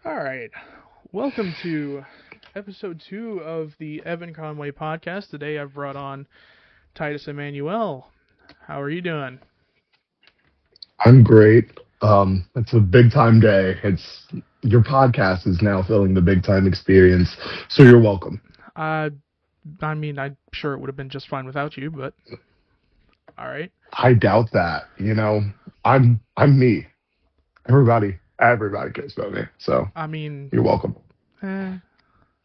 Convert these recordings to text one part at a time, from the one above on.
All right. Welcome to episode 2 of the Evan Conway podcast. Today I've brought on Titus Emmanuel. How are you doing? I'm great. It's a big time day. It's your podcast is now filling the big time experience, so you're welcome. Uh, I'm sure it would have been just fine without you, but all right. I doubt that. I'm me. Everybody cares about me. So I mean, you're welcome. eh,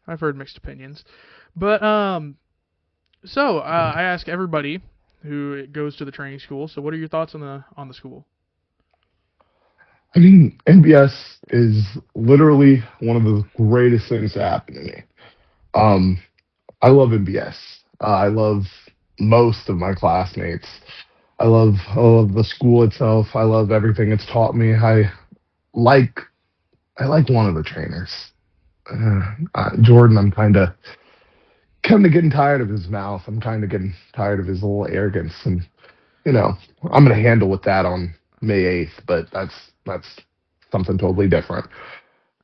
I've heard mixed opinions. But, I ask everybody who goes to the training school, so what are your thoughts on the school? I mean, NBS is literally one of the greatest things to happen to me. Um, I love NBS. I love most of my classmates. I love the school itself. I love everything it's taught me. Like I like one of the trainers, Jordan. I'm kind of getting tired of his mouth. I'm kind of getting tired of his little arrogance, and you know, I'm gonna handle with that on May 8th. But that's something totally different.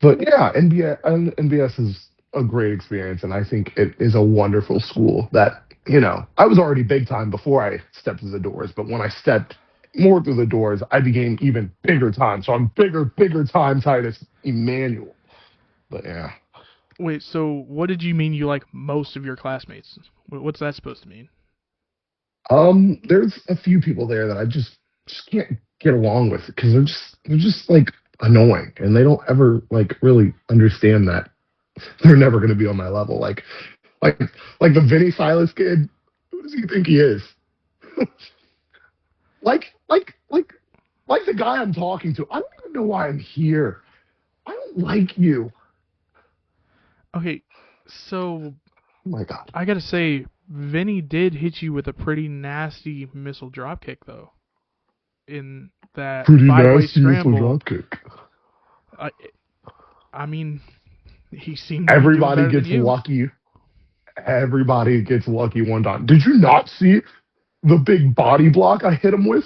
But yeah, NBS is a great experience, and I think it is a wonderful school that, I was already big time before I stepped through the doors, but when I stepped more through the doors, I became even bigger time. So I'm bigger time Titus Emmanuel. But yeah. Wait, so what did you mean you like most of your classmates? What's that supposed to mean? There's a few people there that I just can't get along with because they're just like annoying, and they don't ever like really understand that they're never going to be on my level. Like like the Vinny Silas kid. Who does he think he is? like like like like the guy I'm talking to. I don't even know why I'm here. I don't like you. Okay, so Oh my god. I gotta say, Vinny did hit you with a pretty nasty missile dropkick, though. In that Pretty five-way nasty missile scramble, dropkick. I, I mean, he seemed to be doing Everybody better than gets you. lucky. Everybody gets lucky one time. Did you not see the big body block I hit him with?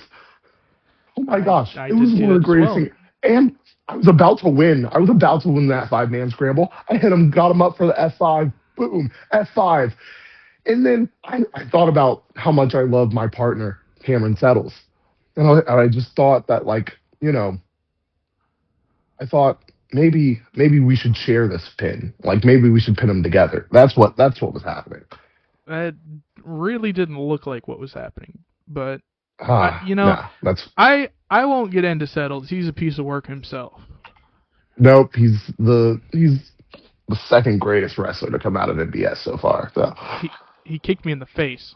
Oh my gosh, I it did was see one of that the as greatest well. things. And I was about to win. I was about to win that 5-man scramble. I hit him, got him up for the F5. Boom, F5. And then I thought about how much I love my partner, Cameron Settles. And I just thought that, I thought maybe we should share this pin. Like maybe we should pin them together. That's what was happening. That really didn't look like what was happening, but I, Ah, you know, nah, that's I won't get into Settles. He's a piece of work himself. nope. He's the second greatest wrestler to come out of NBS so far. So He kicked me in the face.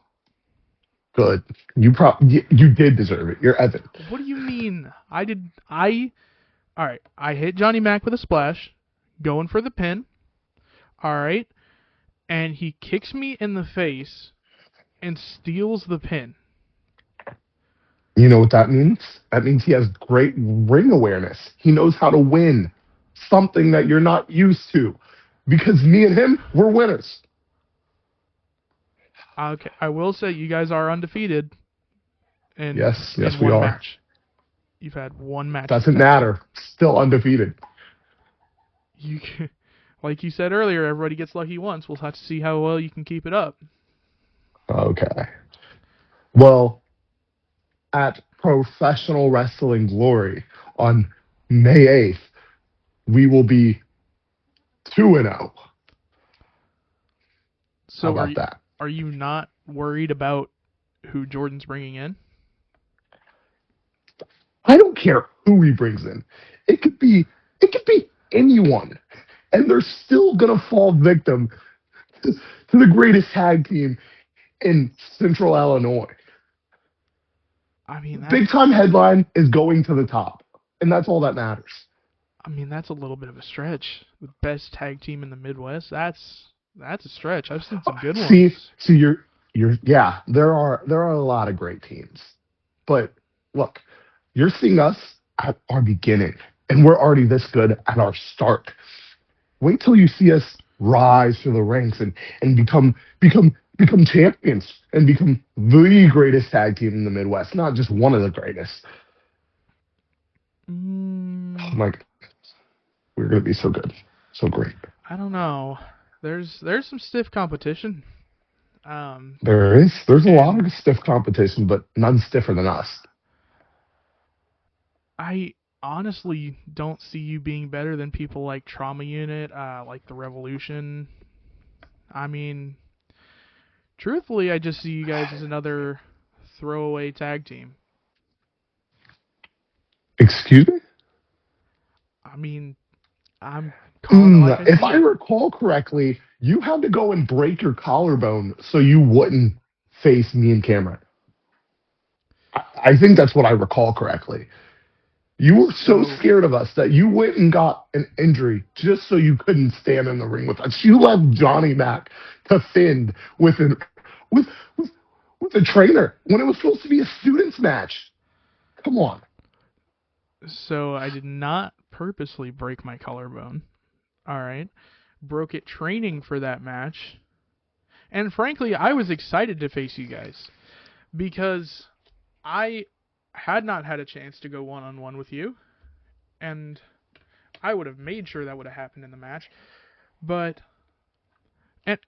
good. You did deserve it. You're Evan. What do you mean? I did. All right. I hit Johnny Mac with a splash, going for the pin. All right, and he kicks me in the face and steals the pin. You know what that means? That means he has great ring awareness. He knows how to win, something that you're not used to. Because me and him, we're winners. Okay, I will say you guys are undefeated in Yes, we one are. match. You've had one match Doesn't successful. matter. Still undefeated. You, like you said earlier, everybody gets lucky once. We'll have to see how well you can keep it up. Okay. Well, at Professional Wrestling Glory on May 8th, we will be 2-0. How So about that? are you not worried about who Jordan's bringing in? I don't care who he brings in. It could be anyone. And they're still gonna fall victim to the greatest tag team in Central Illinois. I mean Big that's time headline is going to the top. And that's all that matters. that's a little bit of a stretch. The best tag team in the Midwest. That's a stretch. I've seen some good See, ones. see, yeah, there are a lot of great teams. But look, you're seeing us at our beginning, and we're already this good at our start. Wait till you see us rise through the ranks and become champions and become the greatest tag team in the Midwest, not just one of the greatest. Mm, Like we're going to be so good, so great. I don't know. There's some stiff competition. Um, There's a lot and of stiff competition, but none stiffer than us. I honestly don't see you being better than people like Trauma Unit, like the Revolution. I mean, truthfully, I just see you guys as another throwaway tag team. Excuse me? I mean, I'm calling it like I If see I it. recall correctly, you had to go and break your collarbone so you wouldn't face me and Cameron. I think that's what I recall correctly. You were so So, scared of us that you went and got an injury just so you couldn't stand in the ring with us. You left Johnny Mac to fend with with with a trainer when it was supposed to be a students match. Come on. so I did not purposely break my collarbone. All right, broke it training for that match. And frankly, I was excited to face you guys because I had not had a chance to go one on one with you, and I would have made sure that would have happened in the match. But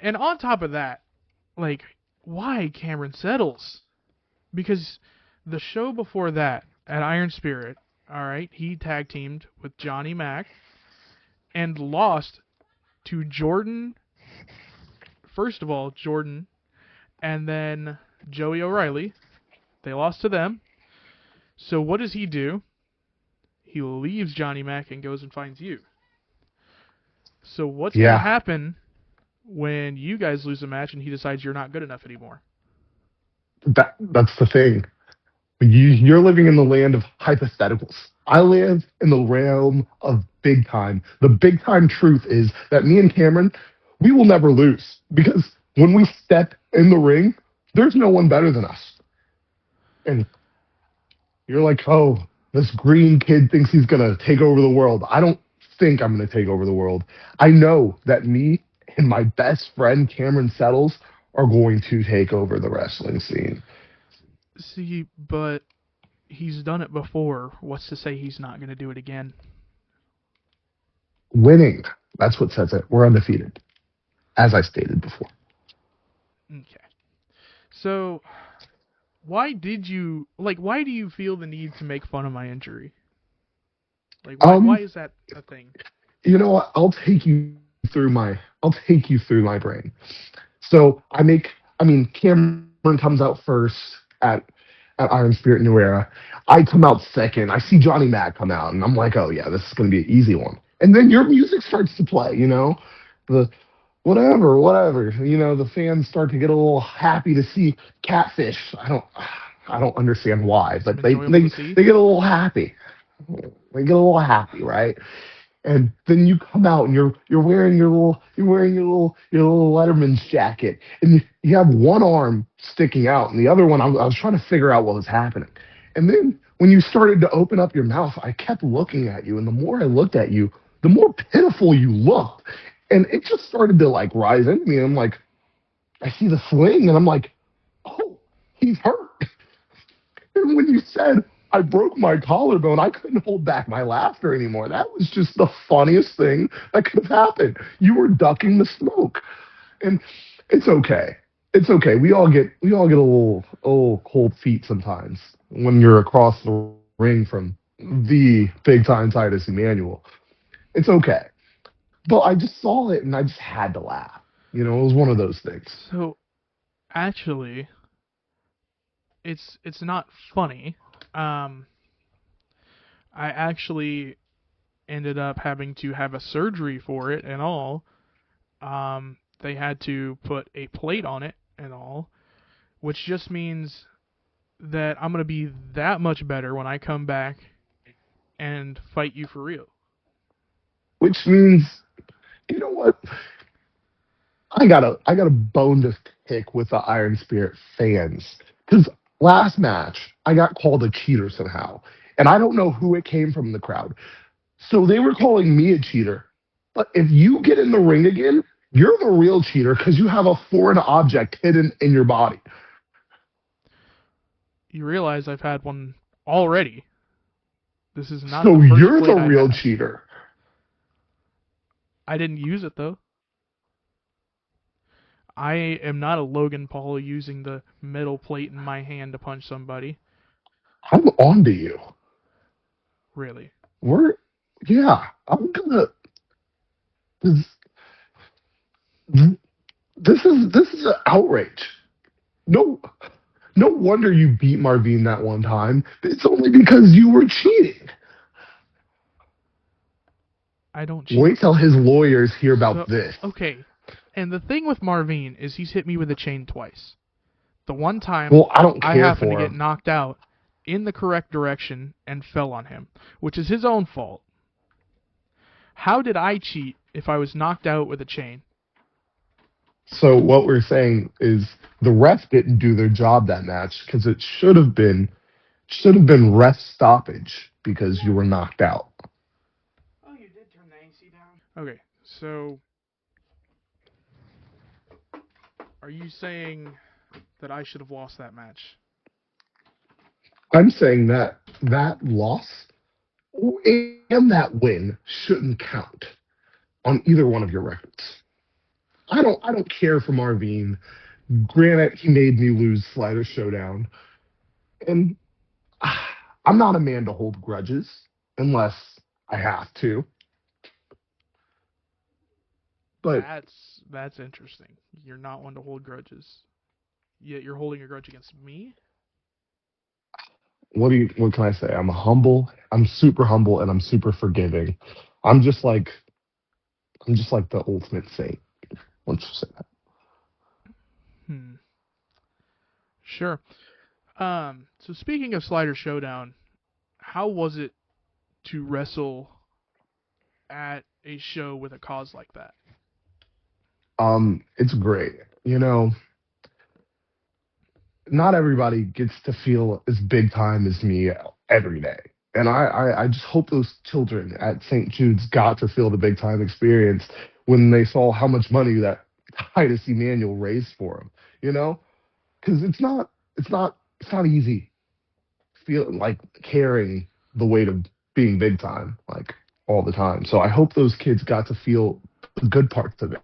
and on top of that, like, why Cameron Settles? Because the show before that at Iron Spirit, all right, he tag teamed with Johnny Mac and lost to Jordan. First of all, Jordan, and then Joey O'Reilly. They lost to them. So what does he do? He leaves Johnny Mac and goes and finds you. So what's going to Yeah, happen when you guys lose a match and he decides you're not good enough anymore? that's the thing. You're living in the land of hypotheticals. I live in the realm of big time. The big time truth is that me and Cameron, we will never lose because when we step in the ring, there's no one better than us. And you're like, oh, this green kid thinks he's going to take over the world. I don't think I'm going to take over the world. I know that me and my best friend, Cameron Settles, are going to take over the wrestling scene. See, but he's done it before. What's to say he's not going to do it again? Winning, that's what says it. We're undefeated, as I stated before. Okay. So, why do you feel the need to make fun of my injury? Like, why Um, is that a thing? you know what? I'll take you through my brain. So Cameron comes out first at Iron Spirit New Era. I come out second. I see Johnny Mac come out, and I'm like, oh yeah, this is gonna be an easy one. And then your music starts to play, the whatever. The fans start to get a little happy to see Catfish. I don't understand why, It's but enjoyable to see. they get a little happy. They get a little happy, right? And then you come out and you're wearing your little Letterman's jacket, and you have one arm sticking out, and the other one I was trying to figure out what was happening. And then when you started to open up your mouth, I kept looking at you, and the more I looked at you, the more pitiful you looked, and it just started to like rise into me. And I'm like, I see the sling, and I'm like, oh, he's hurt. And when you said I broke my collarbone, I couldn't hold back my laughter anymore. That was just the funniest thing that could have happened. You were ducking the smoke, and it's okay. It's okay. We all get a little cold feet sometimes when you're across the ring from the big time Titus Emmanual. It's okay. But I just saw it and I just had to laugh. It was one of those things. So, actually, it's not funny. Um, I actually ended up having to have a surgery for it and all. They had to put a plate on it and all, which just means that I'm gonna be that much better when I come back and fight you for real. Which means, you know what? I got a bone to pick with the Iron Spirit fans because last match I got called a cheater somehow, and I don't know who it came from in the crowd. So they were calling me a cheater. But if you get in the ring again, you're the real cheater because you have a foreign object hidden in your body. You realize I've had one already. This is not So the first you're the plate I real have. cheater. I didn't use it though. I am not a Logan Paul using the metal plate in my hand to punch somebody. I'm on to you. Really. We're yeah. I'm gonna. This, this is an outrage. No, no wonder you beat Marvin that one time. It's only because you were cheating. I don't cheat. Wait till his lawyers hear about So, this. okay. And the thing with Marvin is he's hit me with a chain twice. The one time Well, I don't I care happened to for get him. knocked out in the correct direction and fell on him, which is his own fault. How did I cheat if I was knocked out with a chain? So what we're saying is the ref didn't do their job that match because it should have been ref stoppage because you were knocked out. Oh, you did turn the AC down. Okay, so are you saying that I should have lost that match? I'm saying that that loss and that win shouldn't count on either one of your records. I don't care for Marvin. Granted, he made me lose Slider Showdown, and I'm not a man to hold grudges unless I have to. But That's interesting. You're not one to hold grudges, yet you're holding a grudge against me. what can I say? I'm humble. I'm super humble, and I'm super forgiving. I'm just like I'm just like the ultimate saint. Let's just say that. Hmm. Sure. So speaking of Slider Showdown, how was it to wrestle at a show with a cause like that? It's great. You know, not everybody gets to feel as big time as me every day. And I just hope those children at St. Jude's got to feel the big time experience when they saw how much money that Titus Emmanuel raised for him. You know, because it's not easy feeling like carrying the weight of being big time like all the time. So I hope those kids got to feel the good parts of it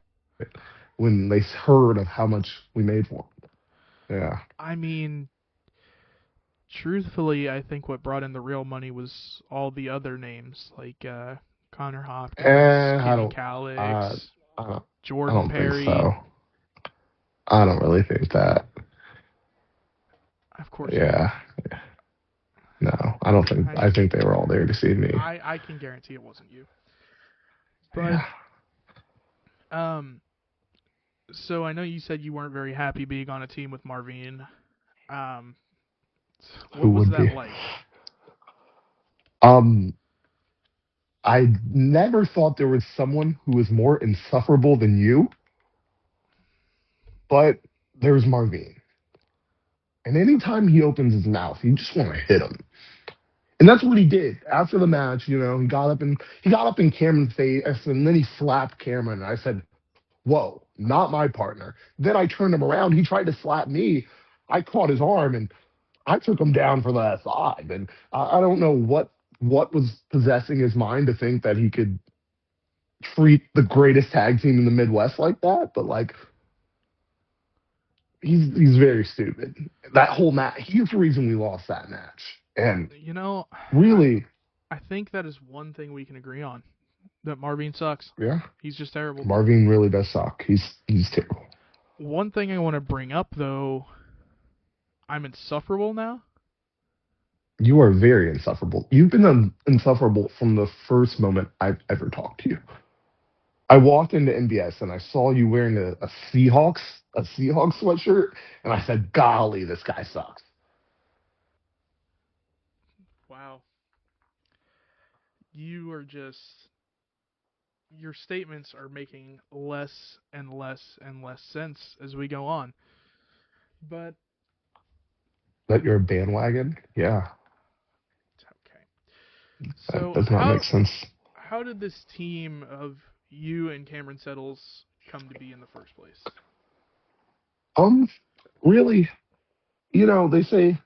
when they heard of how much we made for them. Yeah. I mean, truthfully, I think what brought in the real money was all the other names like Connor Hopkins, I Kenny don't. Uh, Calix, I don't. I Jordan don't think Perry. so. I don't really think that. Of course not. Yeah. No, I don't think. I I think they were all there to see me. I can guarantee it wasn't you. But Yeah. um, so I know you said you weren't very happy being on a team with Marvin. Um, Who what was would that be? like? Um, I never thought there was someone who was more insufferable than you, but there's Marvin. And anytime he opens his mouth, you just want to hit him. And that's what he did after the match. You know, he got up in Cameron's face, and then he slapped Cameron. And I said, "Whoa, not my partner." Then I turned him around. He tried to slap me. I caught his arm and I took him down for the F5. And I don't know what was possessing his mind to think that he could treat the greatest tag team in the Midwest like that. But like, he's very stupid. That whole match, he's the reason we lost that match. And You know, really, I think that is one thing we can agree on. That Marvin sucks. yeah, He's just terrible. Marvin really does suck. He's terrible. One thing I want to bring up though, I'm insufferable now. You are very insufferable. You've been insufferable from the first moment I've ever talked to you. I walked into NBS and I saw you wearing a Seahawks sweatshirt, and I said, "Golly, this guy sucks." Wow. You are just your statements are making less and less and less sense as we go on. But That you're a bandwagon? Yeah, it's okay. that So does not make sense. how did this team of you and Cameron Settles come to be in the first place? Um, really, they say,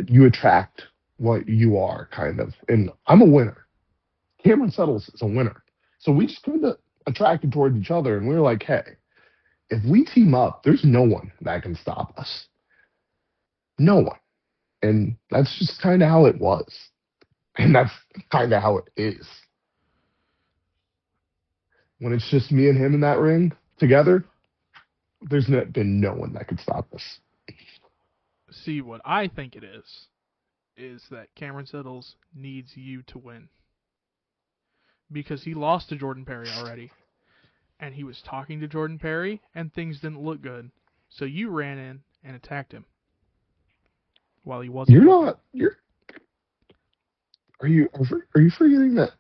you attract what you are, kind of. And I'm a winner. Cameron Settles is a winner. So we just kind of attracted towards each other, and we were like, hey, if we team up, there's no one that can stop us. No one. And that's just kind of how it was. And that's kind of how it is. When it's just me and him in that ring together, there's been no one that could stop us. See, what I think it is that Cameron Settles needs you to win. Because he lost to Jordan Perry already. And he was talking to Jordan Perry, and things didn't look good. So you ran in and attacked him while he wasn't You're looking. not. Are you forgetting that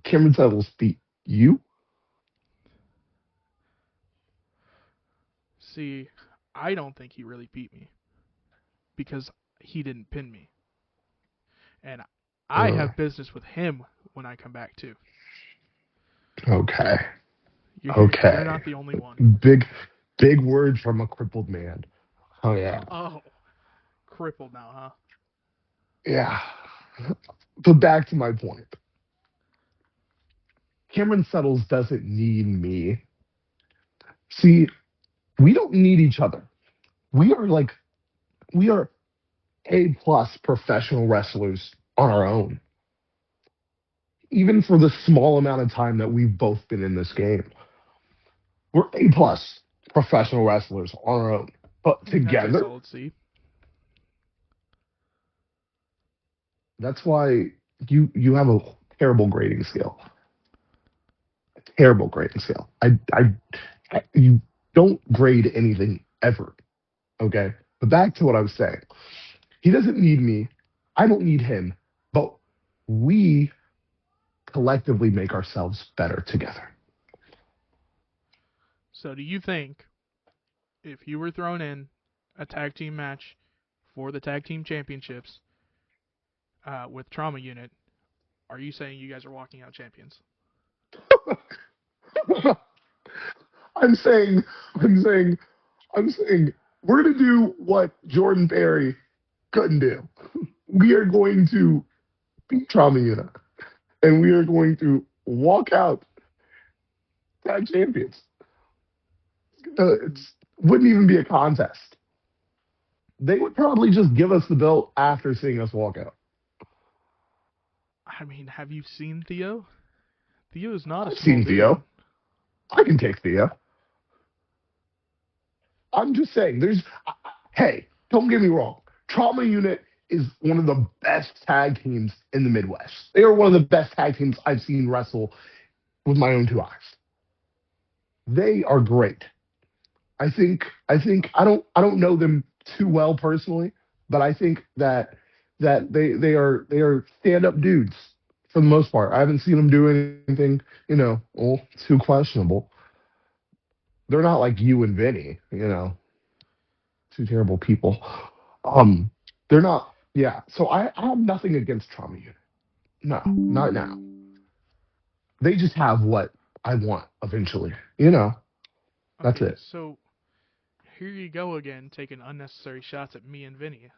Cameron Settles beat you? See, I don't think he really beat me because he didn't pin me. And I Uh, have business with him when I come back too. okay. You're Okay. not the only one. Big, big words from a crippled man. Oh yeah. Oh, crippled now, huh? Yeah. But back to my point. Cameron Settles doesn't need me. See, we don't need each other. We are like we are A plus professional wrestlers on our own. Even for the small amount of time that we've both been in this game. We're A plus professional wrestlers on our own. But That's a together, solid C. that's why you have a terrible grading scale. A terrible grading scale. You don't grade anything ever. Okay? But back to what I was saying. He doesn't need me. I don't need him. But we collectively make ourselves better together. So do you think if you were thrown in a tag team match for the tag team championships with Trauma Unit, are you saying you guys are walking out champions? I'm saying, I'm saying, I'm saying, we're going to do what Jordan Perry couldn't do. We are going to beat Trauma Unit, and we are going to walk out tag champions. It wouldn't even be a contest. They would probably just give us the belt after seeing us walk out. I mean, have you seen Theo? Theo is not a I've small seen dude. Theo. I can take Theo. I'm just saying, hey, don't get me wrong. Trauma Unit is one of the best tag teams in the Midwest. They are one of the best tag teams I've seen wrestle with my own two eyes. They are great. I don't know them too well personally, but I think that they are stand up dudes for the most part. I haven't seen them do anything, too questionable. They're not like you and Vinny, two terrible people. Um, they're not. Yeah. So I have nothing against Trauma Unit. No, not now. They just have what I want eventually. That's Okay, it. so here you go again, taking unnecessary shots at me and Vinny.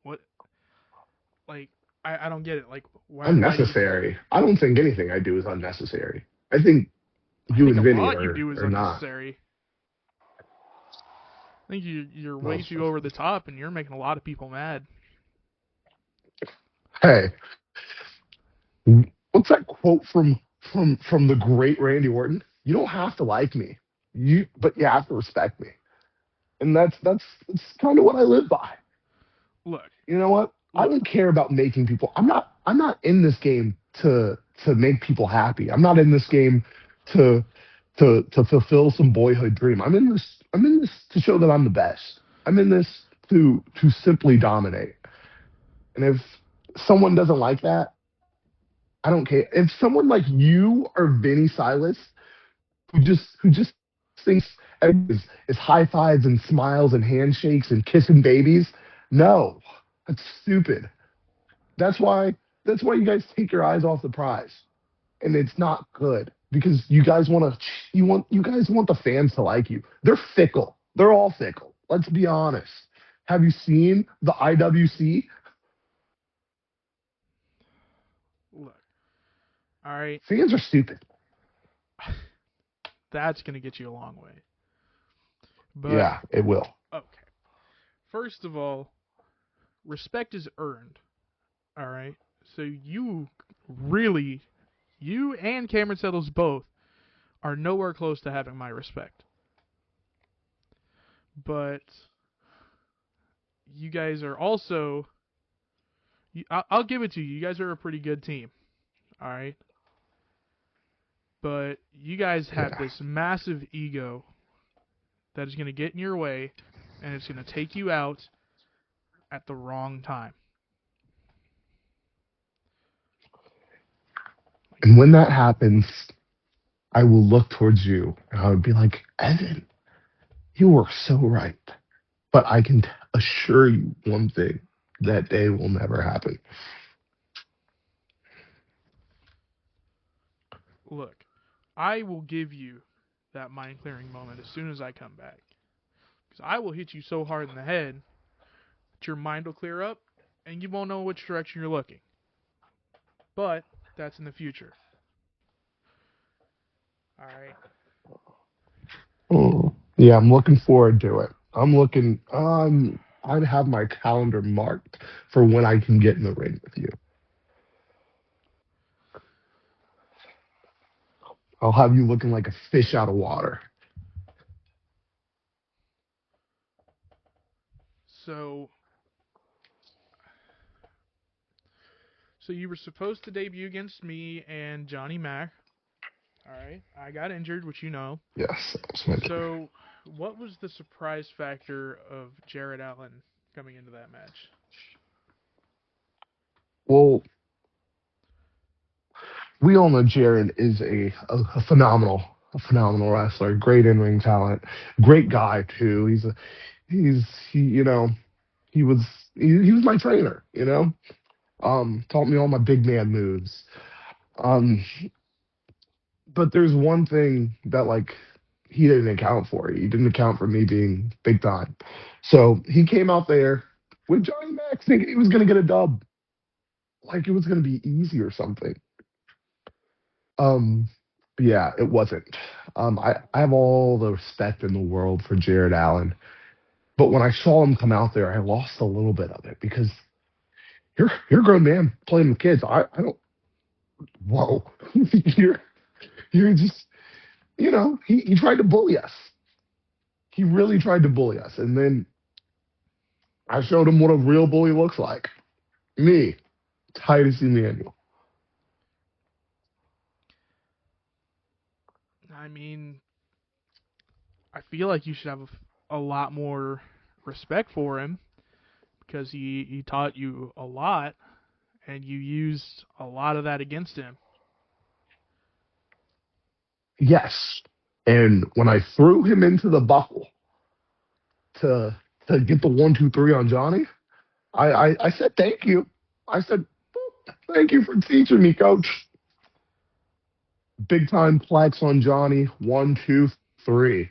What? Like, I don't get it. Like, why do you? Unnecessary. I don't think anything I do is unnecessary. I think I you think a and Vinny lot you are do is are not. unnecessary. I think you're No. way too over the top, and you're making a lot of people mad. Hey, what's that quote from the great Randy Orton? You don't have to like me, but you have to respect me, and that's kind of what I live by. Look, You know what? I look. don't care about making people. I'm not in this game to make people happy. I'm not in this game to to fulfill some boyhood dream. I'm in this to show that I'm the best. I'm in this to simply dominate. And if someone doesn't like that, I don't care. If someone like you or Vinny Silas who just thinks is high fives and smiles and handshakes and kissing babies, no, that's stupid. That's why you guys take your eyes off the prize, and it's not good because you guys want the fans to like you. They're fickle. They're all fickle. Let's be honest. Have you seen the IWC? Look, All right, Fans are stupid. that's gonna get you a long way. But Yeah, it will. okay, first of all, respect is earned. All right, so really, you and Cameron Settles both are nowhere close to having my respect. But you guys are also. I'll give it to you. You guys are a pretty good team. All right. But you guys have Yeah. this massive ego that is going to get in your way and it's going to take you out at the wrong time. And when that happens, I will look towards you and I would be like, Evan, you were so right. But I can assure you one thing, that day will never happen. Look, I will give you that mind clearing moment as soon as I come back. Because I will hit you so hard in the head that your mind will clear up and you won't know which direction you're looking. But that's in the future. All right. Oh, yeah, I'm looking forward to it. I'd have my calendar marked for when I can get in the ring with you. I'll have you looking like a fish out of water. So, so you were supposed to debut against me and Johnny Mac. All right. I got injured, which you know. Yes, that's my dream. So, what was the surprise factor of Jared Allen coming into that match? Well, we all know Jared is a phenomenal wrestler, great in ring talent, great guy too. He you know he was he was my trainer. Taught me all my big man moves. Um, but there's one thing that like he didn't account for. He didn't account for me being big time. So he came out there with Johnny Max thinking he was gonna get a dub, like it was gonna be easy or something. Um, but yeah, it wasn't. I have all the respect in the world for Jared Allen, but when I saw him come out there, I lost a little bit of it because you're a grown man playing with kids. I don't. Whoa, you're you're just he tried to bully us. He really tried to bully us, and then I showed him what a real bully looks like. Me, Titus Emmanual. I mean, I feel like you should have a lot more respect for him because he taught you a lot and you used a lot of that against him. Yes, and when I threw him into the buckle to get the 1, 2, 3 on Johnny, I said thank you. I said thank you for teaching me, coach. Big time flex on Johnny. 1, 2, 3.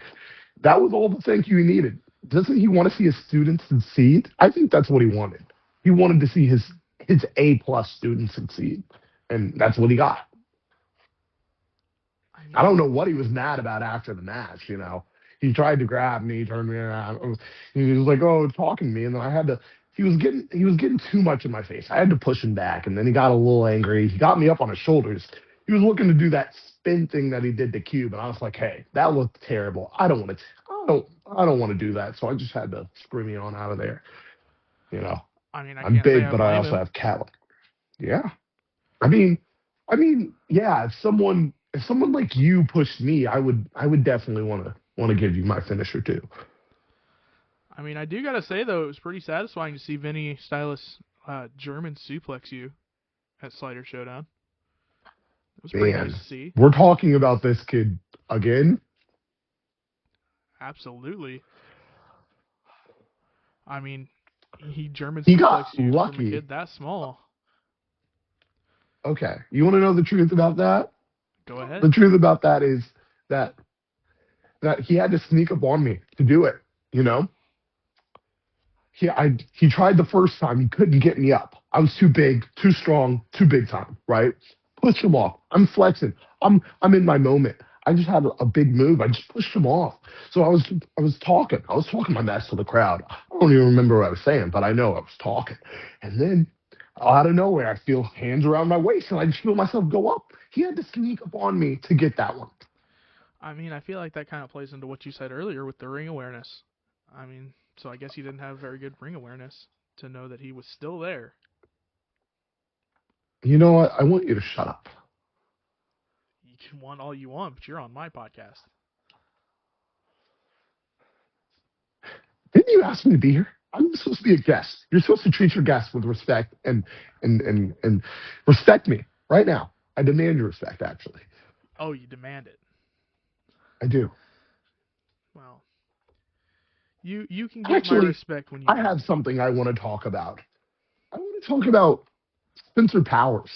That was all the thank you he needed. Doesn't he want to see his students succeed? I think that's what he wanted. He wanted to see his A+ students succeed, and that's what he got. I I don't mean, know what he was mad about after the match. He tried to grab me, turned me around. He was like, "Oh, talking to me," and then I had to. He was getting too much in my face. I had to push him back, and then he got a little angry. He got me up on his shoulders. He was looking to do that spin thing that he did to Cube, and I was like, "Hey, that looked terrible. I don't want to. I don't want to do that." So I just had to scream me on out of there. You know, I I'm can't say big, I but I blame also him. have cat. Yeah, I mean, yeah. If someone like you pushed me, I would definitely want to give you my finisher too. I mean, I do gotta say though, it was pretty satisfying to see Vinny Stylus German suplex you at Slider Showdown. It was pretty nice Man, to see. we're talking about this kid again. Absolutely. I mean, he German He got suplexed you from a lucky. kid that small. Okay, you want to know the truth about that? Go The ahead. truth about that is that he had to sneak up on me to do it. You know, he tried the first time. He couldn't get me up. I was too big, too strong, too big time. Right. Push him off. I'm flexing. I'm in my moment. I just had a big move. I just pushed him off. So I was talking. I was talking my mess to the crowd. I don't even remember what I was saying, but I know I was talking. And then out of nowhere, I feel hands around my waist, and I just feel myself go up. He had to sneak up on me to get that one. I mean, I feel like that kind of plays into what you said earlier with the ring awareness. I mean, so I guess he didn't have very good ring awareness to know that he was still there. You know what? I want you to shut up. You can want all you want, but you're on my podcast. Didn't you ask me to be here? I'm supposed to be a guest. You're supposed to treat your guests with respect and respect me right now. I demand your respect, actually. Oh, you demand it. I do. Well, you can get my Actually, respect when you I need have it. something I want to talk about. I want to talk about Spencer Powers.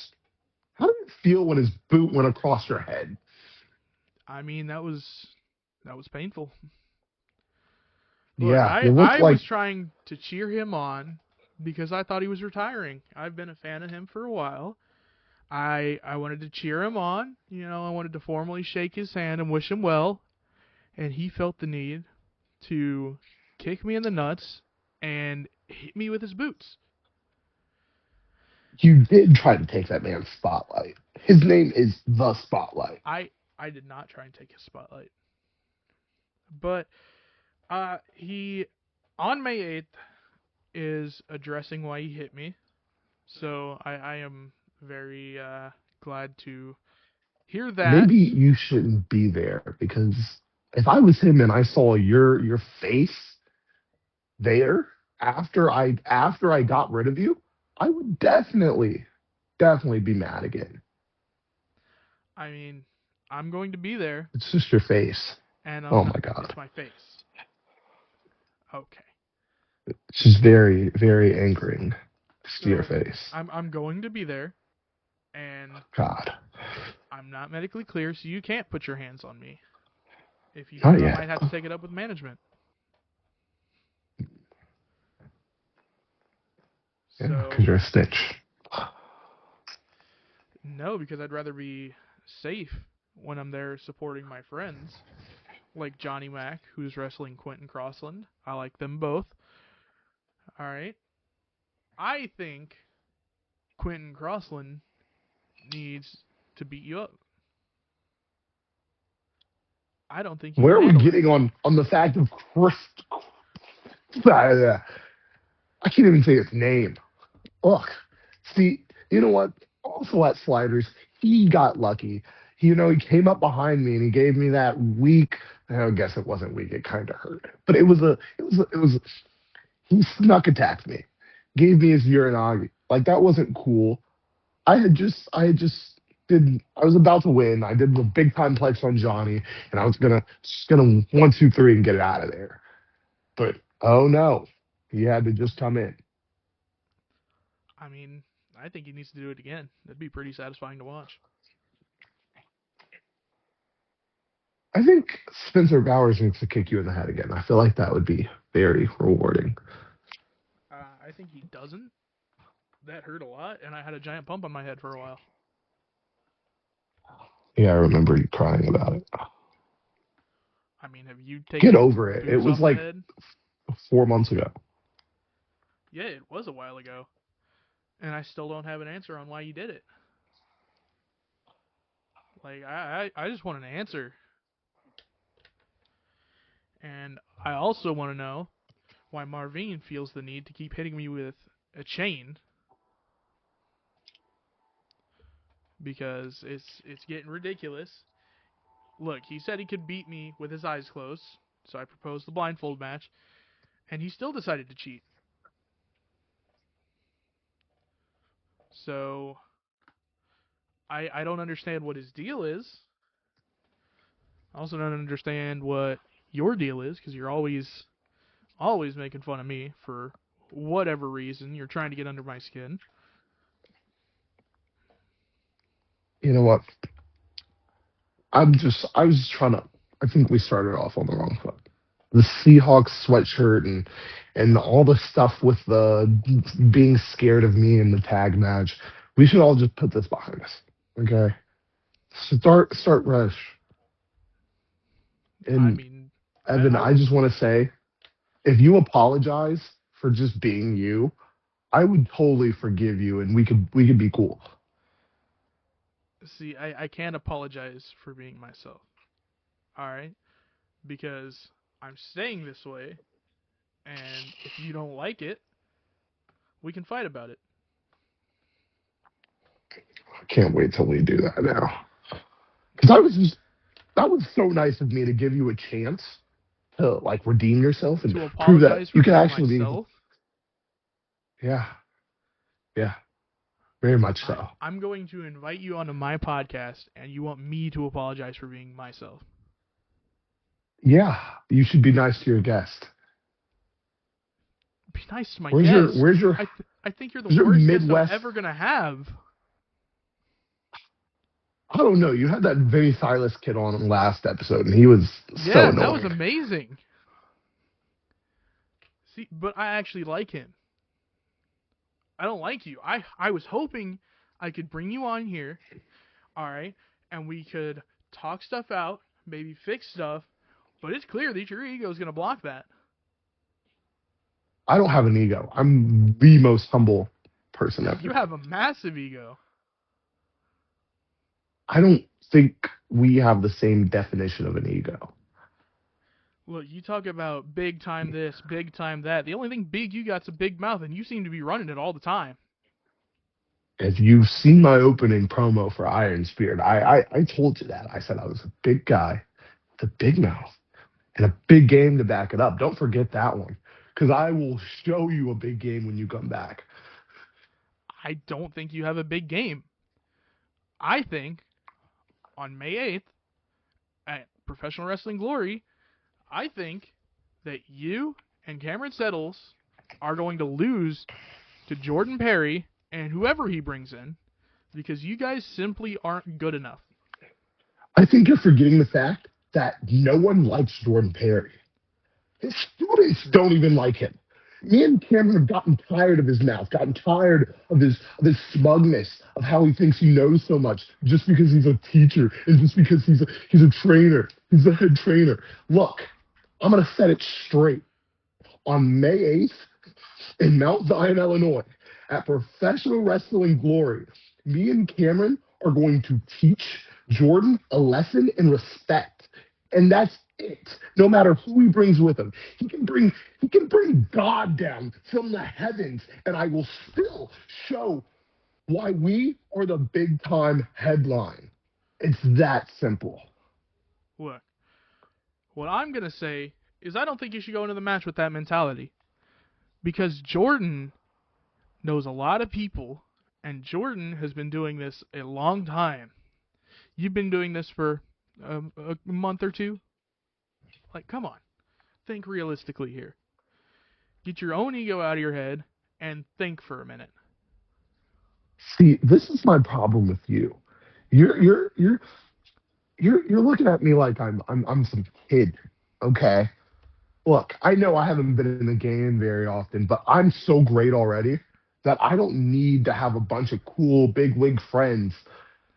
How did it feel when his boot went across your head? I mean, that was painful. Look, Yeah, I it looked I like was trying to cheer him on because I thought he was retiring. I've been a fan of him for a while. I wanted to cheer him on. I wanted to formally shake his hand and wish him well, and he felt the need to kick me in the nuts and hit me with his boots. you did try to take that man's spotlight. His name is the Spotlight. I did not try and take his spotlight, but he on May 8th is addressing why he hit me. So I am very glad to hear that. Maybe you shouldn't be there because if I was him and I saw your face there after I got rid of you, I would definitely be mad again. I mean, I'm going to be there, It's just your face. and Oh my it's god. my face. Okay. It's just very angering to see your So face. I'm going to be there, and God. I'm not medically clear, so you can't put your hands on me. If you Not do, I yet. might have to take it up with management. Yeah, because So you're a snitch. no, because I'd rather be safe when I'm there supporting my friends, like Johnny Mac, who's wrestling Quentin Crossland. I like them both. All right. I think Quentin Crossland needs to beat you up. I don't think you can Where are we handle it. getting on the fact of Chris? I can't even say his name. Ugh. See, you know what? Also at Sliders, he got lucky. He came up behind me and he gave me that weak. I guess it wasn't weak. It kind of hurt, but it was. He snuck attacked me, gave me his uranagi. Like that wasn't cool. I had just did. I was about to win. I did the big time plex on Johnny, and I was gonna 1, 2, 3 and get it out of there. But oh no, he had to just come in. I mean, I think he needs to do it again. That'd be pretty satisfying to watch. I think Spencer Bowers needs to kick you in the head again. I feel like that would be very rewarding. I think he doesn't. That hurt a lot, and I had a giant bump on my head for a while. Yeah, I remember you crying about it. I mean, have you Get taken over it. It boots was off the like head? 4 months ago. Yeah, it was a while ago, and I still don't have an answer on why you did it. Like, I just want an answer, and I also want to know why Marvin feels the need to keep hitting me with a chain because it's getting ridiculous. Look, he said he could beat me with his eyes closed, so I proposed the blindfold match, and he still decided to cheat. So I don't understand what his deal is. I also don't understand what your deal is because you're always making fun of me for whatever reason. You're trying to get under my skin. You know what? I was just trying to. I think we started off on the wrong foot. The Seahawks sweatshirt and all the stuff with the being scared of me in the tag match. We should all just put this behind us. Okay. Start fresh. I And mean, Evan, I I will just want to say, if you apologize for just being you, I would totally forgive you, and we could be cool. see. I can't apologize for being myself. All right, because I'm staying this way, and if you don't like it, we can fight about it. I can't wait till we do that now. Because that was so nice of me to give you a chance to like redeem yourself and To prove that apologize for you can being actually be. myself. Yeah, yeah, very much All right, so. I'm going to invite you onto my podcast, and you want me to apologize for being myself. Yeah, you should be nice to your guest. Be nice to my Where's your guest. where's your I think you're the where's your worst guest I'm Midwest? ever gonna have. I don't know. You had that Vinny Silas kid on last episode, and he was so Yeah, that was annoying. amazing. See, but I actually like him. I don't like you. I was hoping I could bring you on here, all right, and we could talk stuff out, maybe fix stuff. But it's clear that your ego is gonna block that. I don't have an ego. I'm the most humble person You ever. have a massive ego. I don't think we have the same definition of an ego. Look, you talk about big time this, big time that. The only thing big you got's a big mouth, and you seem to be running it all the time. If you've seen my opening promo for Iron Spirit, I told you that. I said I was a big guy with a big mouth and a big game to back it up. Don't forget that one, because I will show you a big game when you come back. I don't think you have a big game. I think on May 8th at Professional Wrestling Glory, I think that you and Cameron Settles are going to lose to Jordan Perry and whoever he brings in because you guys simply aren't good enough. I think you're forgetting the fact that no one likes Jordan Perry. His students don't even like him. Me and Cameron have gotten tired of his mouth, gotten tired of his smugness, of how he thinks he knows so much just because he's a teacher and just because he's a trainer, he's a head trainer. Look, I'm gonna set it straight. On May 8th in Mount Zion, Illinois, at Professional Wrestling Glory, me and Cameron are going to teach Jordan a lesson in respect. And that's it. No matter who he brings with him. He can bring God down from the heavens, and I will still show why we are the big time headline. It's that simple. Look, what I'm going to say is I don't think you should go into the match with that mentality because Jordan knows a lot of people, and Jordan has been doing this a long time. You've been doing this for a month or two. Like, come on. Think realistically here. Get your own ego out of your head and think for a minute. See, this is my problem with you. You're you're you're you're looking at me like I'm some kid. Okay. Look, I know I haven't been in the game very often, but I'm so great already that I don't need to have a bunch of cool big wig friends,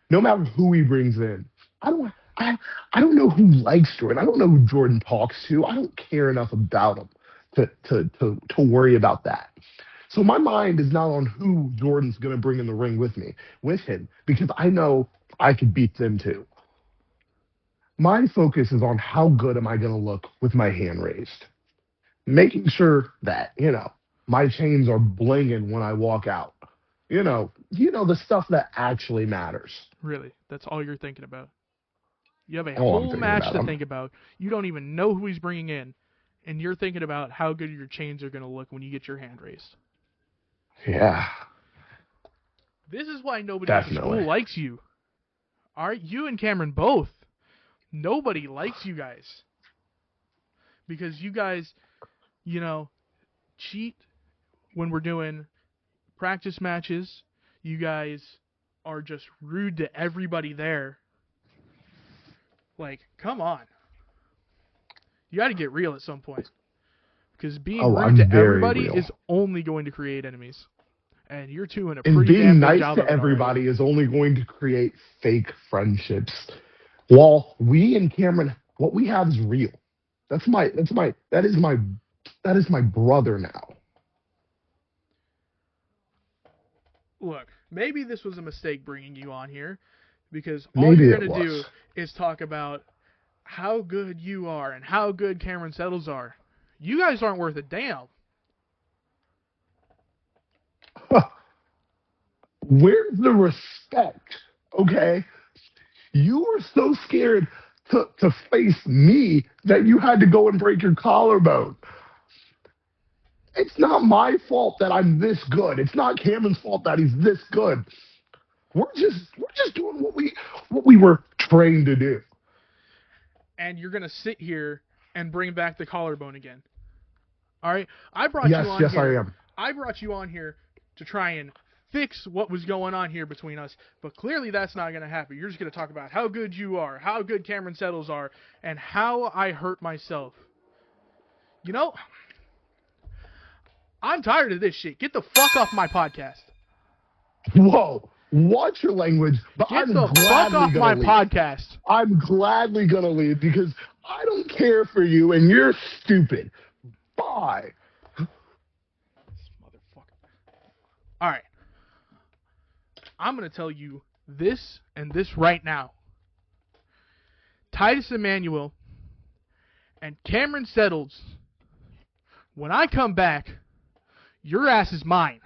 no matter who he brings in. I don't I don't know who likes Jordan. I don't know who Jordan talks to. I don't care enough about him to worry about that. So my mind is not on who Jordan's gonna bring in the ring with him, because I know I could beat them too. My focus is on how good am I gonna look with my hand raised, making sure that my chains are blinging when I walk out. The stuff that actually matters. Really, that's all you're thinking about. You have a All I'm whole thinking match about. to think about. You don't even know who he's bringing in, and you're thinking about how good your chains are going to look when you get your hand raised. Yeah, This is why nobody at the definitely. school likes you. All right, you and Cameron both. Nobody likes you guys because you guys, you know, cheat when we're doing practice matches. You guys are just rude to everybody there. Like, come on. You got to get real at some point. Because being Oh, rude I'm to very everybody real. is only going to create enemies. And you're doing a And pretty being damn good nice job to of it already. everybody is only going to create fake friendships. While we and Cameron, what we have is real. That is my brother now. Look, maybe this was a mistake bringing you on here, because all Maybe you're it gonna do was. is talk about how good you are and how good Cameron Settles are. You guys aren't worth a damn. Where's the respect? Okay? You were so scared to face me that you had to go and break your collarbone. It's not my fault that I'm this good. It's not Cameron's fault that he's this good. We're just doing what we were trained to do. And you're gonna sit here and bring back the collarbone again. All right, I brought Yes, you on yes, I here. am. I brought you on here to try and fix what was going on here between us, but clearly that's not going to happen. You're just going to talk about how good you are, how good Cameron Settles are, and how I hurt myself. You know, I'm tired of this shit. Get the fuck off my podcast. Whoa, watch your language, but Get I'm the fuck gladly off gonna my leave. podcast. I'm gladly gonna leave because I don't care for you and you're stupid. Bye. This motherfucker. All right. I'm going to tell you this and this right now. Titus Emmanual and Cameron Settles, when I come back, your ass is mine.